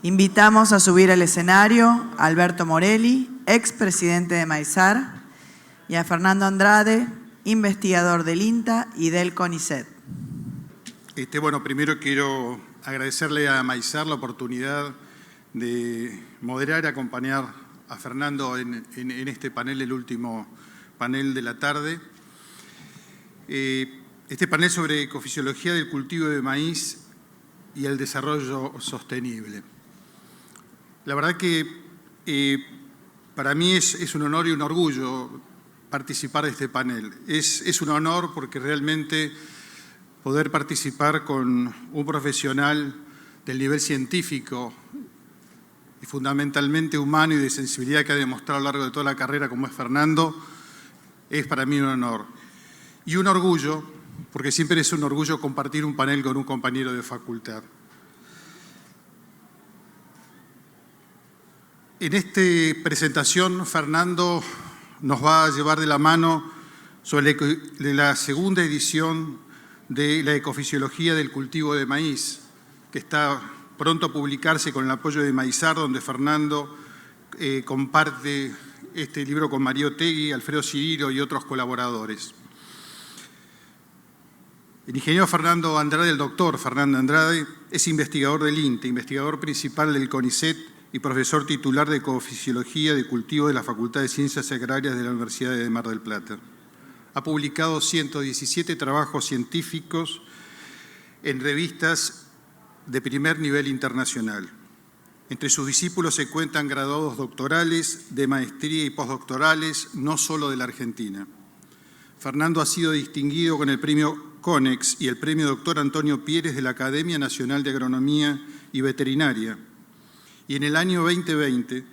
Invitamos a subir al escenario a Alberto Morelli, expresidente de Maizar, y a Fernando Andrade, investigador del INTA y del CONICET. Bueno, primero quiero agradecerle a Maizar la oportunidad de moderar y acompañar a Fernando en este panel, el último panel de la tarde. Este panel sobre ecofisiología del cultivo de maíz y el desarrollo sostenible. La verdad que para mí es un honor y un orgullo participar de este panel. Es un honor porque realmente poder participar con un profesional del nivel científico y fundamentalmente humano y de sensibilidad que ha demostrado a lo largo de toda la carrera como es Fernando, es para mí un honor. Y un orgullo, porque siempre es un orgullo compartir un panel con un compañero de facultad. En esta presentación, Fernando nos va a llevar de la mano sobre la segunda edición de la ecofisiología del cultivo de maíz, que está pronto a publicarse con el apoyo de Maizar, donde Fernando comparte este libro con María Otegui, Alfredo Cirilo y otros colaboradores. El ingeniero Fernando Andrade, el doctor Fernando Andrade, es investigador del INTA, investigador principal del CONICET y profesor titular de ecofisiología de cultivo de la Facultad de Ciencias Agrarias de la Universidad de Mar del Plata. Ha publicado 117 trabajos científicos en revistas de primer nivel internacional. Entre sus discípulos se cuentan graduados doctorales, de maestría y postdoctorales, no solo de la Argentina. Fernando ha sido distinguido con el premio CONEX y el premio Dr. Antonio Pieres de la Academia Nacional de Agronomía y Veterinaria. Y en el año 2020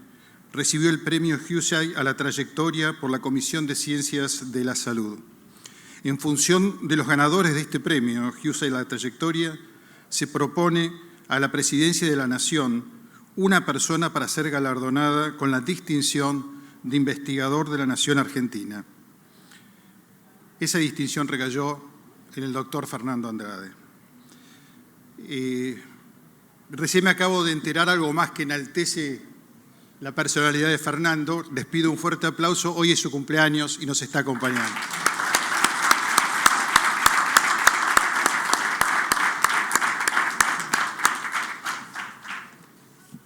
recibió el premio Hussey a la trayectoria por la Comisión de Ciencias de la Salud. En función de los ganadores de este premio, Hussey a la trayectoria, se propone a la Presidencia de la Nación una persona para ser galardonada con la distinción de investigador de la Nación Argentina. Esa distinción recayó en el doctor Fernando Andrade. Recién me acabo de enterar algo más que enaltece la personalidad de Fernando. Les pido un fuerte aplauso. Hoy es su cumpleaños y nos está acompañando.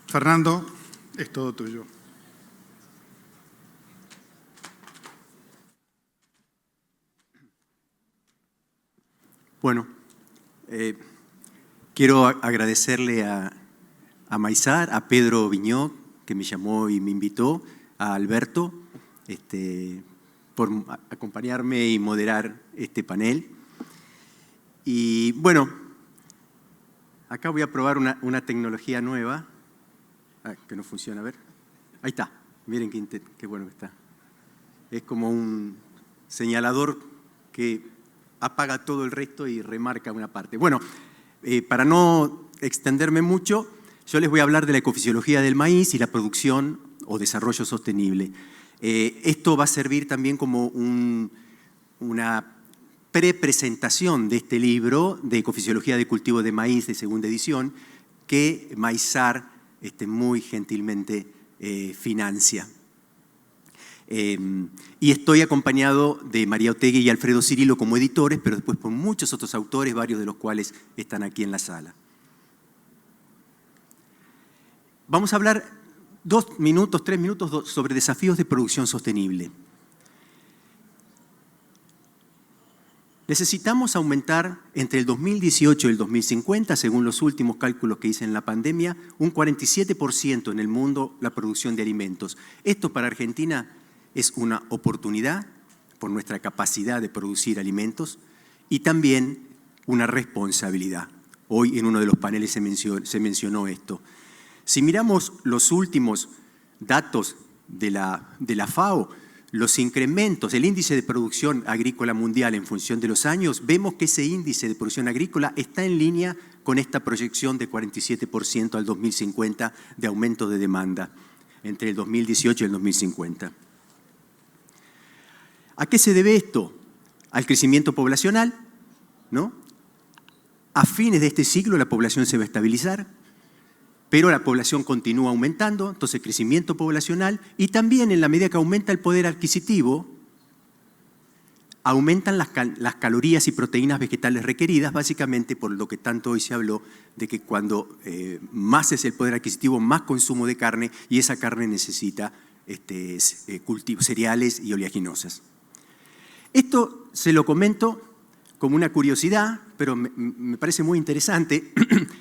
Fernando, es todo tuyo. Bueno, quiero agradecerle a Maizar, a Pedro Viñó, que me llamó y me invitó, a Alberto, por acompañarme y moderar este panel. Y bueno, acá voy a probar una tecnología nueva, que no funciona, a ver. Ahí está, miren qué bueno que está. Es como un señalador que apaga todo el resto y remarca una parte. Bueno, para no extenderme mucho, yo les voy a hablar de la ecofisiología del maíz y la producción o desarrollo sostenible. Esto va a servir también como una prepresentación de este libro de ecofisiología de cultivo de maíz de segunda edición que Maizar muy gentilmente financia. Y estoy acompañado de María Otegui y Alfredo Cirilo como editores, pero después por muchos otros autores, varios de los cuales están aquí en la sala. Vamos a hablar 2 minutos, 3 minutos sobre desafíos de producción sostenible. Necesitamos aumentar entre el 2018 y el 2050, según los últimos cálculos que hice en la pandemia, un 47% en el mundo la producción de alimentos. Esto para Argentina es una oportunidad por nuestra capacidad de producir alimentos y también una responsabilidad. Hoy en uno de los paneles se mencionó esto. Si miramos los últimos datos de la FAO, los incrementos, el índice de producción agrícola mundial en función de los años, vemos que ese índice de producción agrícola está en línea con esta proyección de 47% al 2050 de aumento de demanda entre el 2018 y el 2050. ¿A qué se debe esto? Al crecimiento poblacional, ¿no? A fines de este siglo la población se va a estabilizar. pero la población continúa aumentando, entonces crecimiento poblacional, y también en la medida que aumenta el poder adquisitivo, aumentan las calorías y proteínas vegetales requeridas, básicamente por lo que tanto hoy se habló, de que cuando más es el poder adquisitivo, más consumo de carne, y esa carne necesita cereales y oleaginosas. Esto se lo comento como una curiosidad, pero me parece muy interesante.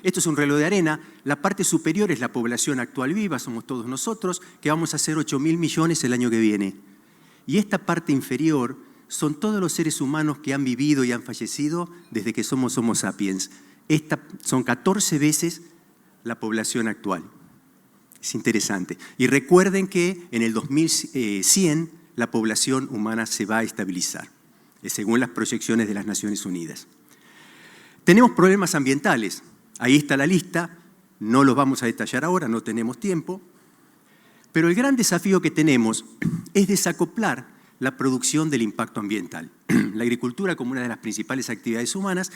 Esto es un reloj de arena. La parte superior es la población actual viva, somos todos nosotros, que vamos a ser 8.000 millones el año que viene. Y esta parte inferior son todos los seres humanos que han vivido y han fallecido desde que somos Homo sapiens. Son 14 veces la población actual. Es interesante. Y recuerden que en el 2100 la población humana se va a estabilizar, según las proyecciones de las Naciones Unidas. Tenemos problemas ambientales. Ahí está la lista. No los vamos a detallar ahora, no tenemos tiempo. Pero el gran desafío que tenemos es desacoplar la producción del impacto ambiental. La agricultura, como una de las principales actividades humanas,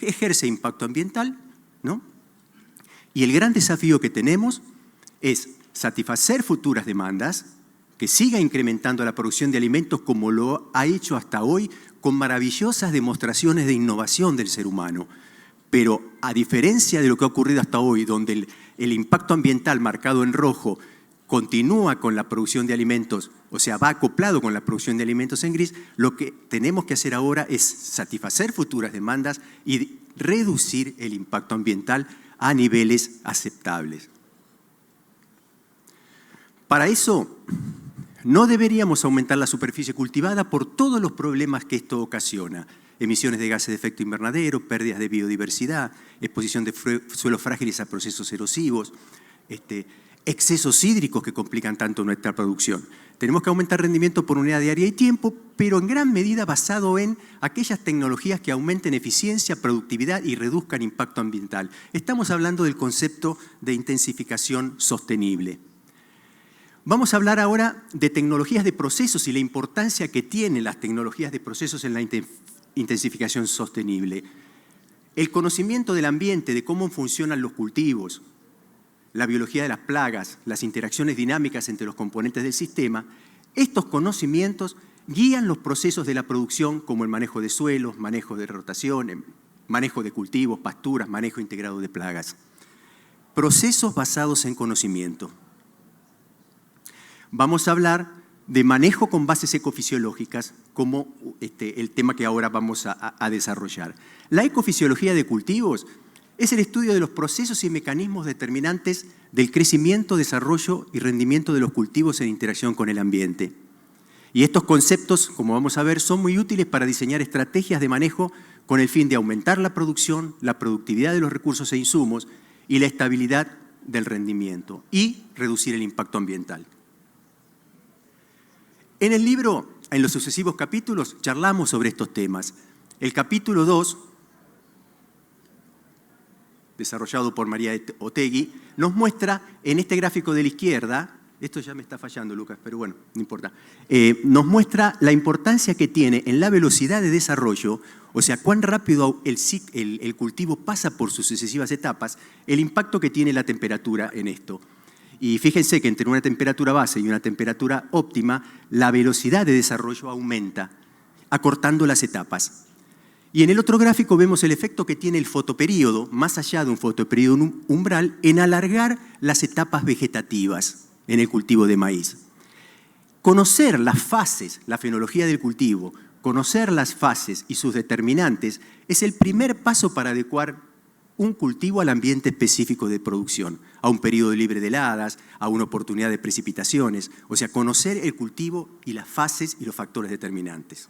ejerce impacto ambiental, ¿no? Y el gran desafío que tenemos es satisfacer futuras demandas, que siga incrementando la producción de alimentos como lo ha hecho hasta hoy, con maravillosas demostraciones de innovación del ser humano. Pero a diferencia de lo que ha ocurrido hasta hoy, donde el impacto ambiental marcado en rojo continúa con la producción de alimentos, o sea, va acoplado con la producción de alimentos en gris, lo que tenemos que hacer ahora es satisfacer futuras demandas y reducir el impacto ambiental a niveles aceptables. Para eso, no deberíamos aumentar la superficie cultivada por todos los problemas que esto ocasiona. Emisiones de gases de efecto invernadero, pérdidas de biodiversidad, exposición de suelos frágiles a procesos erosivos, excesos hídricos que complican tanto nuestra producción. Tenemos que aumentar rendimiento por unidad de área y tiempo, pero en gran medida basado en aquellas tecnologías que aumenten eficiencia, productividad y reduzcan impacto ambiental. Estamos hablando del concepto de intensificación sostenible. Vamos a hablar ahora de tecnologías de procesos y la importancia que tienen las tecnologías de procesos en la intensificación sostenible. El conocimiento del ambiente, de cómo funcionan los cultivos, la biología de las plagas, las interacciones dinámicas entre los componentes del sistema, estos conocimientos guían los procesos de la producción como el manejo de suelos, manejo de rotación, manejo de cultivos, pasturas, manejo integrado de plagas. Procesos basados en conocimiento. Vamos a hablar de manejo con bases ecofisiológicas, como el tema que ahora vamos a desarrollar. La ecofisiología de cultivos es el estudio de los procesos y mecanismos determinantes del crecimiento, desarrollo y rendimiento de los cultivos en interacción con el ambiente. Y estos conceptos, como vamos a ver, son muy útiles para diseñar estrategias de manejo con el fin de aumentar la producción, la productividad de los recursos e insumos y la estabilidad del rendimiento y reducir el impacto ambiental. En el libro, en los sucesivos capítulos, charlamos sobre estos temas. El capítulo 2, desarrollado por María Otegui, nos muestra en este gráfico de la izquierda, esto ya me está fallando, Lucas, pero bueno, no importa, nos muestra la importancia que tiene en la velocidad de desarrollo, o sea, cuán rápido el cultivo pasa por sus sucesivas etapas, el impacto que tiene la temperatura en esto. Y fíjense que entre una temperatura base y una temperatura óptima, la velocidad de desarrollo aumenta, acortando las etapas. Y en el otro gráfico vemos el efecto que tiene el fotoperíodo, más allá de un fotoperíodo umbral, en alargar las etapas vegetativas en el cultivo de maíz. Conocer las fases, la fenología del cultivo, conocer las fases y sus determinantes es el primer paso para adecuar un cultivo al ambiente específico de producción, a un periodo libre de heladas, a una oportunidad de precipitaciones, o sea, conocer el cultivo y las fases y los factores determinantes.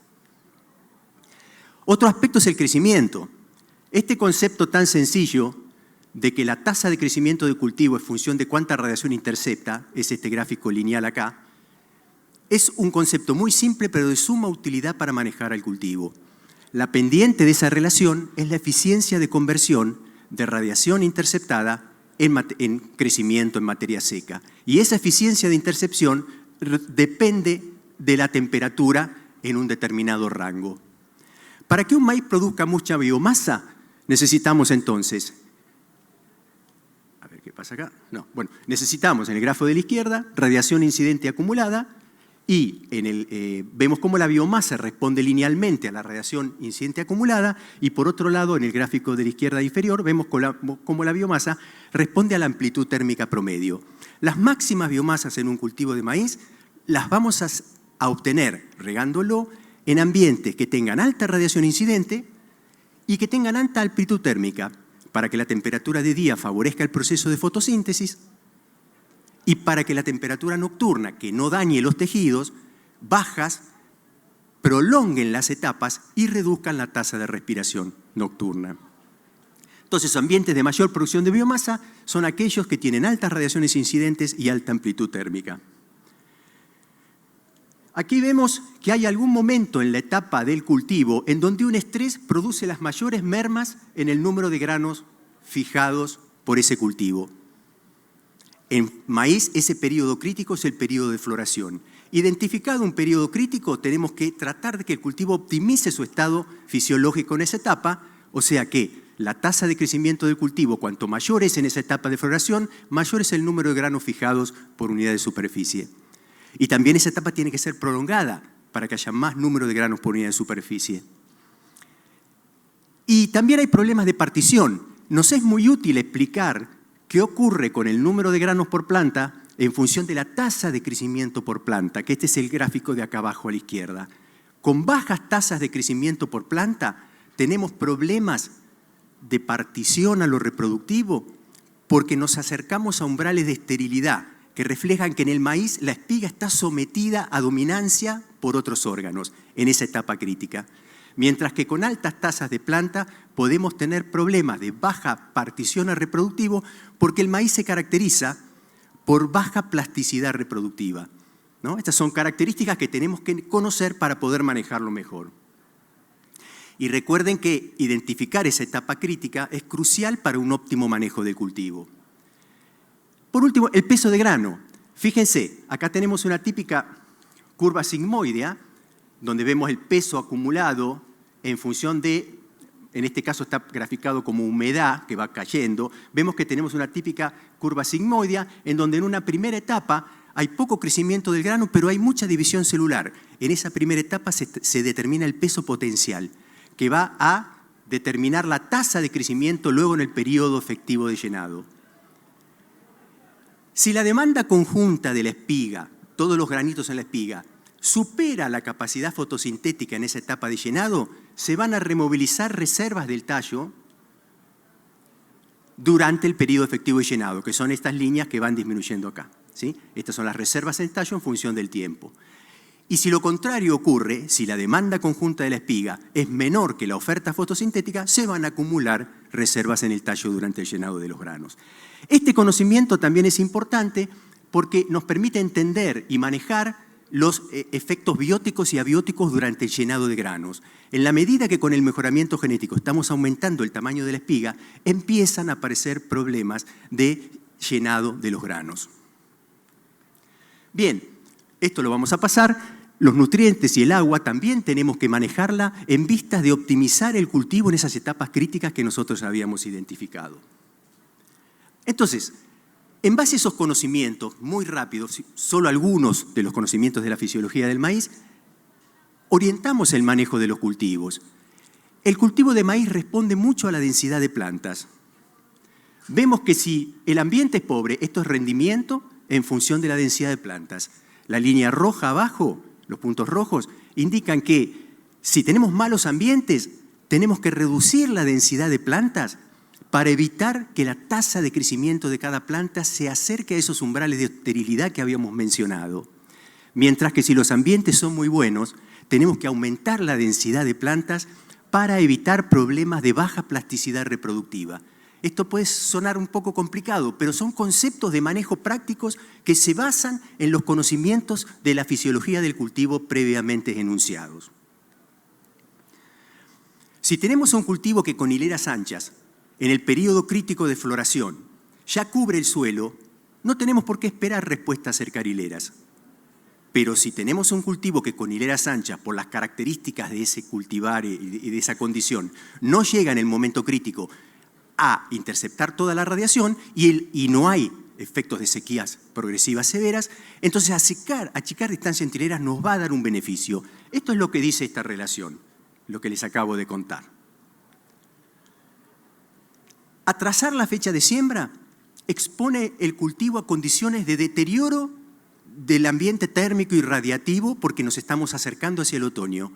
Otro aspecto es el crecimiento. Este concepto tan sencillo de que la tasa de crecimiento del cultivo es función de cuánta radiación intercepta, es este gráfico lineal acá, es un concepto muy simple pero de suma utilidad para manejar al cultivo. La pendiente de esa relación es la eficiencia de conversión de radiación interceptada en crecimiento en materia seca. Y esa eficiencia de intercepción depende de la temperatura en un determinado rango. Para que un maíz produzca mucha biomasa, necesitamos entonces, a ver qué pasa acá? No. Bueno, necesitamos en el grafo de la izquierda radiación incidente acumulada y vemos cómo la biomasa responde linealmente a la radiación incidente acumulada y por otro lado, en el gráfico de la izquierda inferior, vemos cómo la biomasa responde a la amplitud térmica promedio. Las máximas biomasas en un cultivo de maíz las vamos a obtener regándolo en ambientes que tengan alta radiación incidente y que tengan alta amplitud térmica para que la temperatura de día favorezca el proceso de fotosíntesis y para que la temperatura nocturna, que no dañe los tejidos, bajas, prolonguen las etapas y reduzcan la tasa de respiración nocturna. Entonces, ambientes de mayor producción de biomasa son aquellos que tienen altas radiaciones incidentes y alta amplitud térmica. Aquí vemos que hay algún momento en la etapa del cultivo en donde un estrés produce las mayores mermas en el número de granos fijados por ese cultivo. En maíz, ese periodo crítico es el periodo de floración. Identificado un periodo crítico, tenemos que tratar de que el cultivo optimice su estado fisiológico en esa etapa, o sea que la tasa de crecimiento del cultivo, cuanto mayor es en esa etapa de floración, mayor es el número de granos fijados por unidad de superficie. Y también esa etapa tiene que ser prolongada para que haya más número de granos por unidad de superficie. Y también hay problemas de partición. Nos es muy útil explicar qué ocurre con el número de granos por planta en función de la tasa de crecimiento por planta, que este es el gráfico de acá abajo a la izquierda. Con bajas tasas de crecimiento por planta tenemos problemas de partición a lo reproductivo porque nos acercamos a umbrales de esterilidad que reflejan que en el maíz la espiga está sometida a dominancia por otros órganos en esa etapa crítica. Mientras que con altas tasas de planta podemos tener problemas de baja partición a reproductivo porque el maíz se caracteriza por baja plasticidad reproductiva, ¿no? Estas son características que tenemos que conocer para poder manejarlo mejor. Y recuerden que identificar esa etapa crítica es crucial para un óptimo manejo del cultivo. Por último, el peso de grano. Fíjense, acá tenemos una típica curva sigmoidea, donde vemos el peso acumulado en función de, en este caso está graficado como humedad que va cayendo. Vemos que tenemos una típica curva sigmoidea, en donde en una primera etapa hay poco crecimiento del grano, pero hay mucha división celular. En esa primera etapa se determina el peso potencial, que va a determinar la tasa de crecimiento luego en el periodo efectivo de llenado. Si la demanda conjunta de la espiga, todos los granitos en la espiga, supera la capacidad fotosintética en esa etapa de llenado, se van a removilizar reservas del tallo durante el periodo efectivo de llenado, que son estas líneas que van disminuyendo acá, ¿sí? Estas son las reservas del tallo en función del tiempo. Y si lo contrario ocurre, si la demanda conjunta de la espiga es menor que la oferta fotosintética, se van a acumular reservas en el tallo durante el llenado de los granos. Este conocimiento también es importante porque nos permite entender y manejar los efectos bióticos y abióticos durante el llenado de granos. En la medida que con el mejoramiento genético estamos aumentando el tamaño de la espiga, empiezan a aparecer problemas de llenado de los granos. Bien, esto lo vamos a pasar. Los nutrientes y el agua también tenemos que manejarla en vistas de optimizar el cultivo en esas etapas críticas que nosotros habíamos identificado. Entonces, en base a esos conocimientos, muy rápidos, solo algunos de los conocimientos de la fisiología del maíz, orientamos el manejo de los cultivos. El cultivo de maíz responde mucho a la densidad de plantas. Vemos que si el ambiente es pobre, esto es rendimiento en función de la densidad de plantas. La línea roja abajo, los puntos rojos, indican que si tenemos malos ambientes, tenemos que reducir la densidad de plantas para evitar que la tasa de crecimiento de cada planta se acerque a esos umbrales de esterilidad que habíamos mencionado. Mientras que si los ambientes son muy buenos, tenemos que aumentar la densidad de plantas para evitar problemas de baja plasticidad reproductiva. Esto puede sonar un poco complicado, pero son conceptos de manejo prácticos que se basan en los conocimientos de la fisiología del cultivo previamente enunciados. Si tenemos un cultivo que con hileras anchas, en el periodo crítico de floración, ya cubre el suelo, no tenemos por qué esperar respuesta a cercar hileras. Pero si tenemos un cultivo que con hileras anchas, por las características de ese cultivar y de esa condición, no llega en el momento crítico, a interceptar toda la radiación y no hay efectos de sequías progresivas severas, entonces achicar distancias entre hileras nos va a dar un beneficio. Esto es lo que dice esta relación, lo que les acabo de contar. Atrasar la fecha de siembra expone el cultivo a condiciones de deterioro del ambiente térmico y radiativo porque nos estamos acercando hacia el otoño.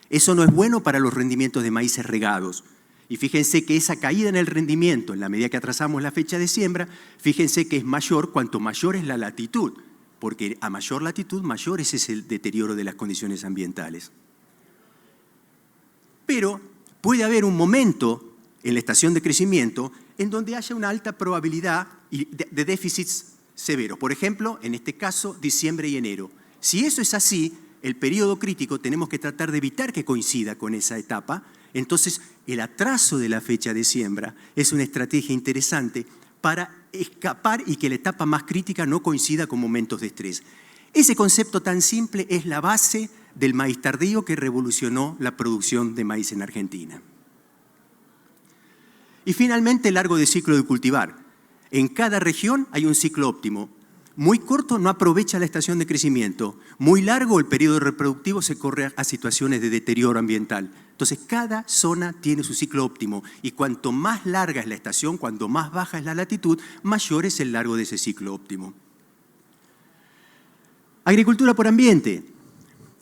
Eso no es bueno para los rendimientos de maíces regados. Y fíjense que esa caída en el rendimiento, en la medida que atrasamos la fecha de siembra, fíjense que es mayor cuanto mayor es la latitud, porque a mayor latitud, mayor es el deterioro de las condiciones ambientales. Pero puede haber un momento en la estación de crecimiento en donde haya una alta probabilidad de déficits severos. Por ejemplo, en este caso, diciembre y enero. Si eso es así, el periodo crítico tenemos que tratar de evitar que coincida con esa etapa. Entonces, el atraso de la fecha de siembra es una estrategia interesante para escapar y que la etapa más crítica no coincida con momentos de estrés. Ese concepto tan simple es la base del maíz tardío que revolucionó la producción de maíz en Argentina. Y finalmente, el largo de ciclo de cultivar. En cada región hay un ciclo óptimo. Muy corto no aprovecha la estación de crecimiento. Muy largo el periodo reproductivo se corre a situaciones de deterioro ambiental. Entonces cada zona tiene su ciclo óptimo y cuanto más larga es la estación, cuanto más baja es la latitud, mayor es el largo de ese ciclo óptimo. Agricultura por ambiente.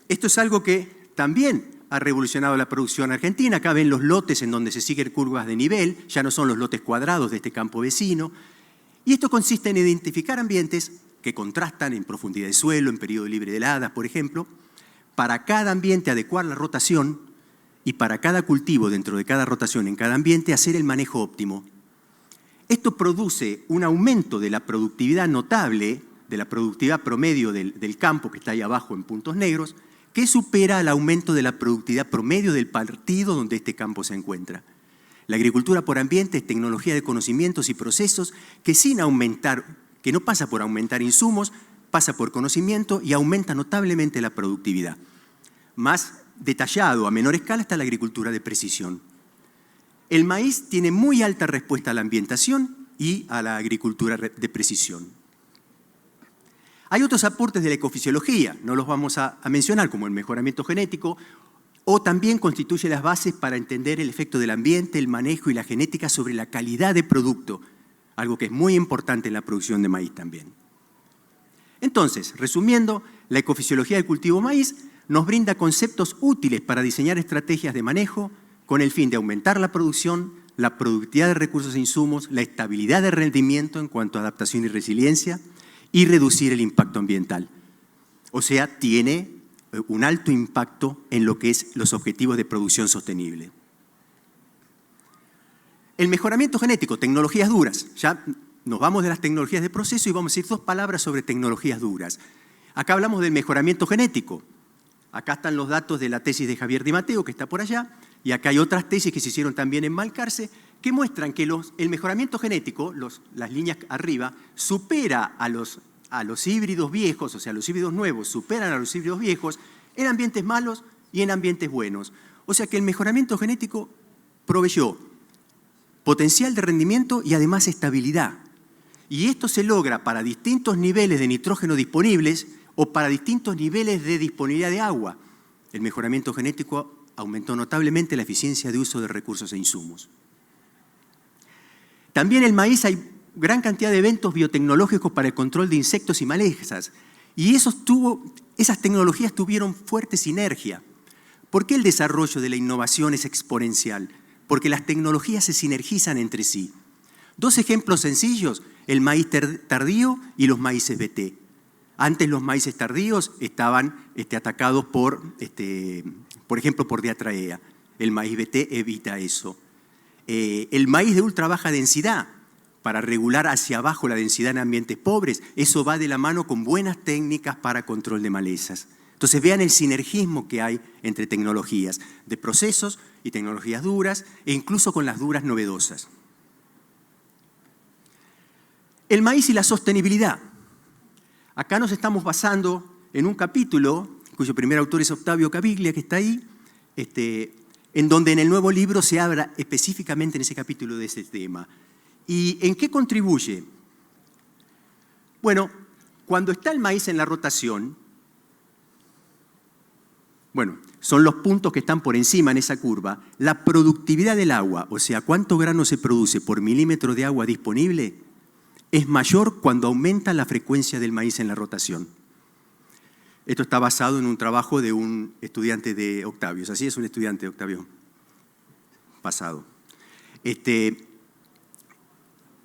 Esto es algo que también ha revolucionado la producción argentina. Acá ven los lotes en donde se siguen curvas de nivel, ya no son los lotes cuadrados de este campo vecino. Y esto consiste en identificar ambientes que contrastan en profundidad de suelo, en periodo libre de heladas, por ejemplo. Para cada ambiente adecuar la rotación y para cada cultivo dentro de cada rotación en cada ambiente hacer el manejo óptimo. Esto produce un aumento de la productividad notable, de la productividad promedio del campo que está ahí abajo en puntos negros, que supera al aumento de la productividad promedio del partido donde este campo se encuentra. La agricultura por ambiente es tecnología de conocimientos y procesos que que no pasa por aumentar insumos, pasa por conocimiento y aumenta notablemente la productividad. Más detallado, a menor escala, está la agricultura de precisión. El maíz tiene muy alta respuesta a la ambientación y a la agricultura de precisión. Hay otros aportes de la ecofisiología, no los vamos a mencionar, como el mejoramiento genético, o también constituye las bases para entender el efecto del ambiente, el manejo y la genética sobre la calidad de producto, algo que es muy importante en la producción de maíz también. Entonces, resumiendo, la ecofisiología del cultivo maíz nos brinda conceptos útiles para diseñar estrategias de manejo con el fin de aumentar la producción, la productividad de recursos e insumos, la estabilidad de rendimiento en cuanto a adaptación y resiliencia y reducir el impacto ambiental. O sea, tiene un alto impacto en lo que es los objetivos de producción sostenible. El mejoramiento genético, tecnologías duras. Ya nos vamos de las tecnologías de proceso y vamos a decir dos palabras sobre tecnologías duras. Acá hablamos del mejoramiento genético. Acá están los datos de la tesis de Javier Di Matteo, que está por allá, y acá hay otras tesis que se hicieron también en Balcarce, que muestran que el mejoramiento genético, las líneas arriba, supera a los híbridos viejos, o sea, los híbridos nuevos superan a los híbridos viejos en ambientes malos y en ambientes buenos. O sea que el mejoramiento genético proveyó potencial de rendimiento y además estabilidad. Y esto se logra para distintos niveles de nitrógeno disponibles o para distintos niveles de disponibilidad de agua. El mejoramiento genético aumentó notablemente la eficiencia de uso de recursos e insumos. También en el maíz hay gran cantidad de eventos biotecnológicos para el control de insectos y malezas. Y esas tecnologías tuvieron fuerte sinergia. ¿Por qué el desarrollo de la innovación es exponencial? Porque las tecnologías se sinergizan entre sí. Dos ejemplos sencillos, el maíz tardío y los maíces BT. Antes los maíces tardíos estaban atacados por ejemplo, por diatraea. El maíz BT evita eso. El maíz de ultra baja densidad, para regular hacia abajo la densidad en ambientes pobres, eso va de la mano con buenas técnicas para control de malezas. Entonces vean el sinergismo que hay entre tecnologías de procesos y tecnologías duras, e incluso con las duras novedosas. El maíz y la sostenibilidad. Acá nos estamos basando en un capítulo, cuyo primer autor es Octavio Caviglia, que está ahí, en donde en el nuevo libro se habla específicamente en ese capítulo de ese tema. ¿Y en qué contribuye? Bueno, cuando está el maíz en la rotación, son los puntos que están por encima en esa curva, la productividad del agua, o sea, cuánto grano se produce por milímetro de agua disponible, es mayor cuando aumenta la frecuencia del maíz en la rotación. Esto está basado en un trabajo de un estudiante de Octavio. Así es, un estudiante de Octavio pasado.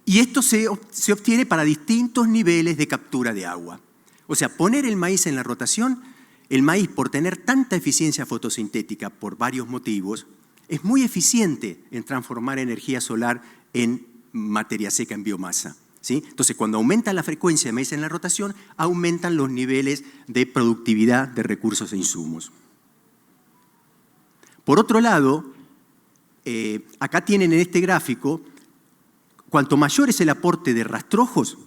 Y esto se obtiene para distintos niveles de captura de agua. O sea, poner el maíz en la rotación, el maíz, por tener tanta eficiencia fotosintética por varios motivos, es muy eficiente en transformar energía solar en materia seca, en biomasa. ¿Sí? Entonces, cuando aumenta la frecuencia de maíz en la rotación, aumentan los niveles de productividad de recursos e insumos. Por otro lado, acá tienen en este gráfico, cuanto mayor es el aporte de rastrojos,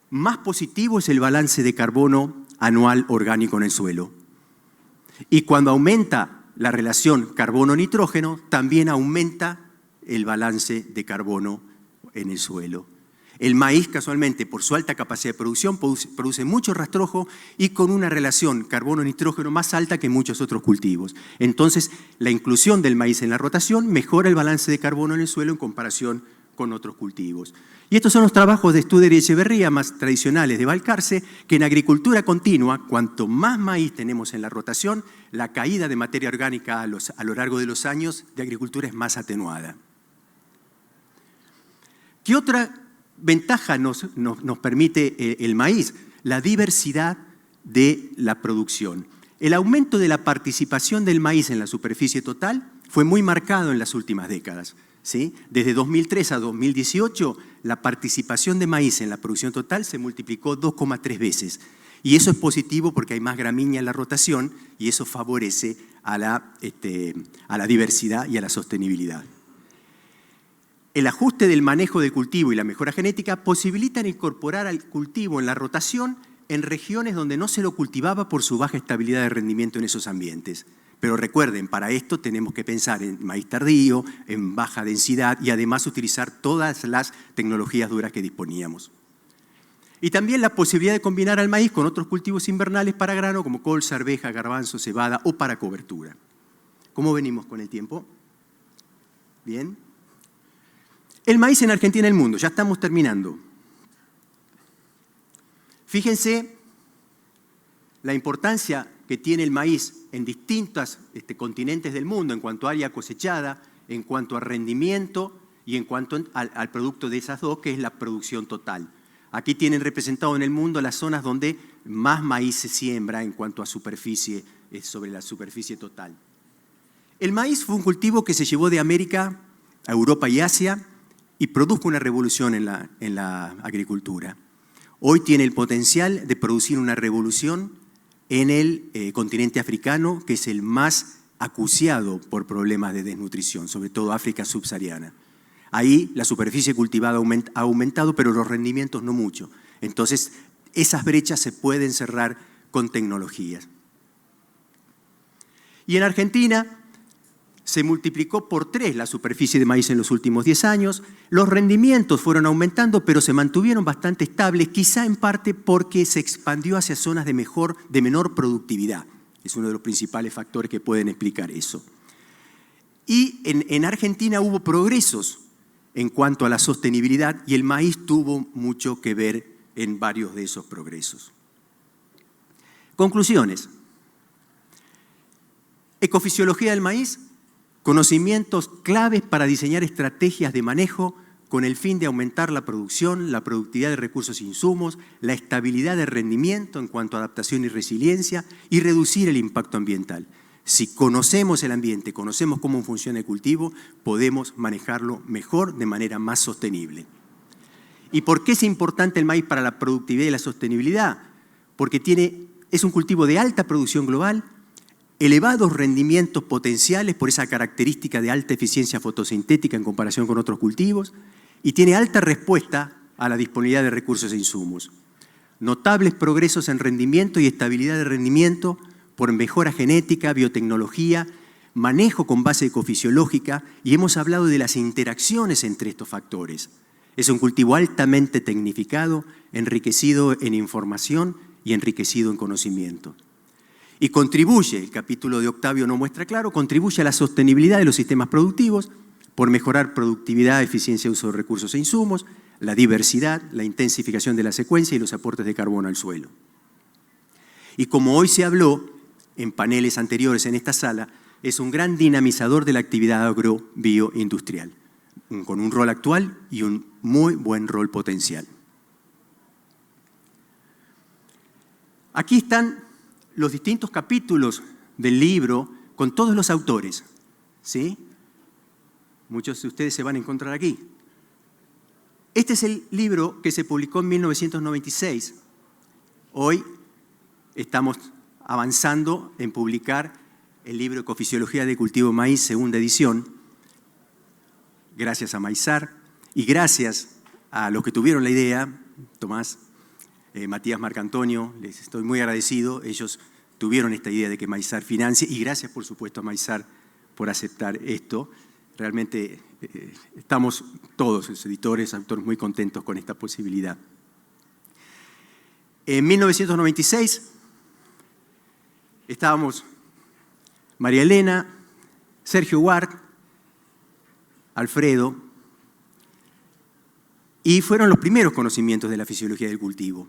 más positivo es el balance de carbono anual orgánico en el suelo. Y cuando aumenta la relación carbono-nitrógeno, también aumenta el balance de carbono en el suelo. El maíz, casualmente, por su alta capacidad de producción, produce mucho rastrojo y con una relación carbono-nitrógeno más alta que muchos otros cultivos. Entonces, la inclusión del maíz en la rotación mejora el balance de carbono en el suelo en comparación con otros cultivos. Y estos son los trabajos de Studer y Echeverría, más tradicionales de Balcarce, que en agricultura continua, cuanto más maíz tenemos en la rotación, la caída de materia orgánica a lo largo de los años de agricultura es más atenuada. ¿Qué otra ventaja nos permite el maíz? La diversidad de la producción. El aumento de la participación del maíz en la superficie total fue muy marcado en las últimas décadas. ¿Sí? Desde 2003 a 2018, la participación de maíz en la producción total se multiplicó 2,3 veces. Y eso es positivo porque hay más gramínea en la rotación y eso favorece a la diversidad y a la sostenibilidad. El ajuste del manejo del cultivo y la mejora genética posibilitan incorporar al cultivo en la rotación en regiones donde no se lo cultivaba por su baja estabilidad de rendimiento en esos ambientes. Pero recuerden, para esto tenemos que pensar en maíz tardío, en baja densidad y además utilizar todas las tecnologías duras que disponíamos. Y también la posibilidad de combinar al maíz con otros cultivos invernales para grano como colza, arveja, garbanzo, cebada o para cobertura. ¿Cómo venimos con el tiempo? Bien. El maíz en Argentina y el mundo, ya estamos terminando. Fíjense la importancia que tiene el maíz en distintos continentes del mundo en cuanto a área cosechada, en cuanto a rendimiento y en cuanto al producto de esas dos, que es la producción total. Aquí tienen representado en el mundo las zonas donde más maíz se siembra en cuanto a superficie, sobre la superficie total. El maíz fue un cultivo que se llevó de América a Europa y Asia y produjo una revolución en la agricultura. Hoy tiene el potencial de producir una revolución en el continente africano, que es el más acuciado por problemas de desnutrición, sobre todo África subsahariana. Ahí la superficie cultivada ha aumentado, pero los rendimientos no mucho. Entonces, esas brechas se pueden cerrar con tecnologías. Y en Argentina se multiplicó por 3 la superficie de maíz en los últimos 10 años. Los rendimientos fueron aumentando, pero se mantuvieron bastante estables, quizá en parte porque se expandió hacia zonas de menor productividad. Es uno de los principales factores que pueden explicar eso. Y en Argentina hubo progresos en cuanto a la sostenibilidad y el maíz tuvo mucho que ver en varios de esos progresos. Conclusiones. Ecofisiología del maíz. Conocimientos claves para diseñar estrategias de manejo con el fin de aumentar la producción, la productividad de recursos e insumos, la estabilidad de rendimiento en cuanto a adaptación y resiliencia y reducir el impacto ambiental. Si conocemos el ambiente, conocemos cómo funciona el cultivo, podemos manejarlo mejor de manera más sostenible. ¿Y por qué es importante el maíz para la productividad y la sostenibilidad? Porque es un cultivo de alta producción global, elevados rendimientos potenciales por esa característica de alta eficiencia fotosintética en comparación con otros cultivos y tiene alta respuesta a la disponibilidad de recursos e insumos. Notables progresos en rendimiento y estabilidad de rendimiento por mejora genética, biotecnología, manejo con base ecofisiológica y hemos hablado de las interacciones entre estos factores. Es un cultivo altamente tecnificado, enriquecido en información y enriquecido en conocimiento. Y contribuye, el capítulo de Octavio no muestra claro, contribuye a la sostenibilidad de los sistemas productivos por mejorar productividad, eficiencia de uso de recursos e insumos, la diversidad, la intensificación de la secuencia y los aportes de carbono al suelo. Y como hoy se habló en paneles anteriores en esta sala, es un gran dinamizador de la actividad agro-bioindustrial, con un rol actual y un muy buen rol potencial. Aquí están los distintos capítulos del libro con todos los autores, ¿sí? Muchos de ustedes se van a encontrar aquí. Este es el libro que se publicó en 1996. Hoy estamos avanzando en publicar el libro Ecofisiología de Cultivo de Maíz, segunda edición, gracias a Maizar y gracias a los que tuvieron la idea, Tomás, Matías Marcantonio, les estoy muy agradecido, ellos tuvieron esta idea de que Maizar financie y gracias por supuesto a Maizar por aceptar esto. Realmente estamos todos, los editores, autores, muy contentos con esta posibilidad. En 1996 estábamos María Elena, Sergio Ward, Alfredo, y fueron los primeros conocimientos de la fisiología del cultivo.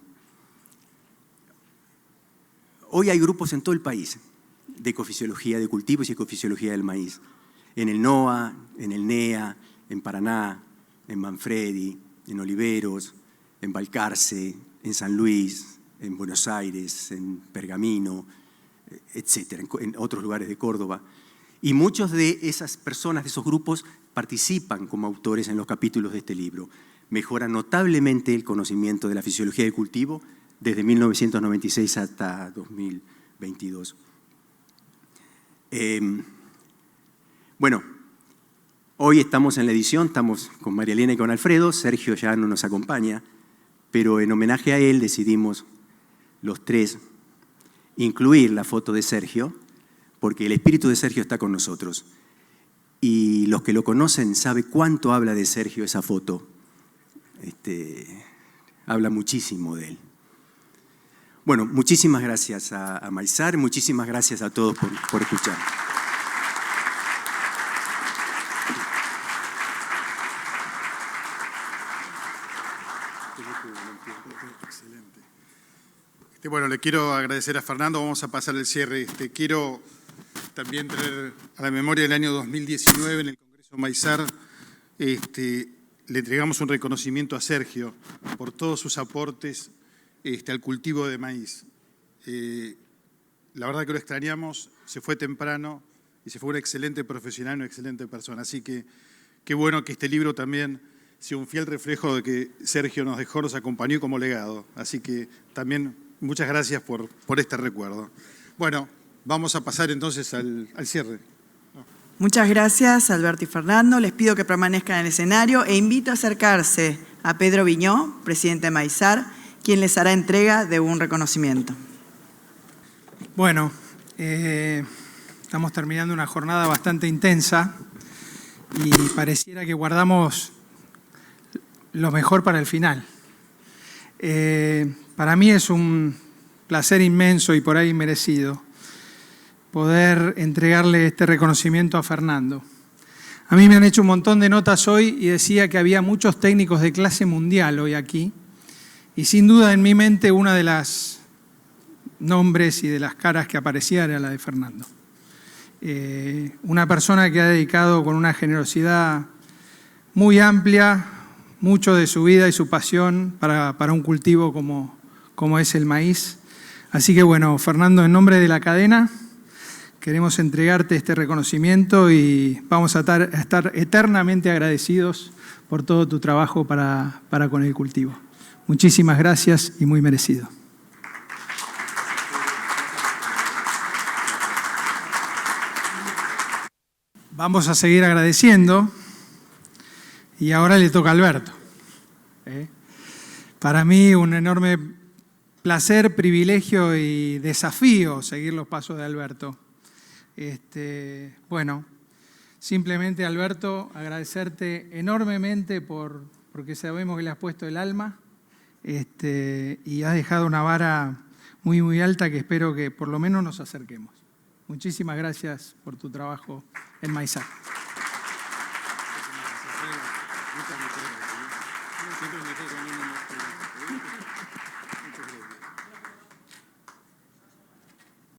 Hoy hay grupos en todo el país de ecofisiología de cultivos y ecofisiología del maíz. En el NOA, en el NEA, en Paraná, en Manfredi, en Oliveros, en Balcarce, en San Luis, en Buenos Aires, en Pergamino, etcétera, en otros lugares de Córdoba. Y muchos de esas personas, de esos grupos, participan como autores en los capítulos de este libro. Mejora notablemente el conocimiento de la fisiología del cultivo desde 1996 hasta 2022. Bueno, hoy estamos en la edición, estamos con María Elena y con Alfredo, Sergio ya no nos acompaña, pero en homenaje a él decidimos los tres incluir la foto de Sergio, porque el espíritu de Sergio está con nosotros. Y los que lo conocen saben cuánto habla de Sergio esa foto. Habla muchísimo de él. Bueno, muchísimas gracias a Maizar, muchísimas gracias a todos por escuchar. Excelente. Bueno, le quiero agradecer a Fernando, vamos a pasar el cierre. Quiero también traer a la memoria del año 2019 en el Congreso Maizar, le entregamos un reconocimiento a Sergio por todos sus aportes al cultivo de maíz. La verdad que lo extrañamos, se fue temprano y se fue un excelente profesional, una excelente persona. Así que qué bueno que este libro también sea un fiel reflejo de que Sergio nos dejó, nos acompañó como legado. Así que también muchas gracias por este recuerdo. Bueno, vamos a pasar entonces al cierre. Muchas gracias, Alberto y Fernando. Les pido que permanezcan en el escenario e invito a acercarse a Pedro Viñó, presidente de Maizar, quien les hará entrega de un reconocimiento. Bueno, estamos terminando una jornada bastante intensa y pareciera que guardamos lo mejor para el final. Para mí es un placer inmenso y por ahí merecido poder entregarle este reconocimiento a Fernando. A mí me han hecho un montón de notas hoy y decía que había muchos técnicos de clase mundial hoy aquí y sin duda en mi mente una de las nombres y de las caras que aparecía era la de Fernando. Una persona que ha dedicado con una generosidad muy amplia mucho de su vida y su pasión para un cultivo como es el maíz. Así que bueno, Fernando, en nombre de la cadena, queremos entregarte este reconocimiento y vamos a estar eternamente agradecidos por todo tu trabajo para con el cultivo. Muchísimas gracias y muy merecido. Vamos a seguir agradeciendo y ahora le toca a Alberto. Para mí un enorme placer, privilegio y desafío seguir los pasos de Alberto. Bueno, simplemente, Alberto, agradecerte enormemente porque sabemos que le has puesto el alma y has dejado una vara muy, muy alta que espero que por lo menos nos acerquemos. Muchísimas gracias por tu trabajo en Maizar.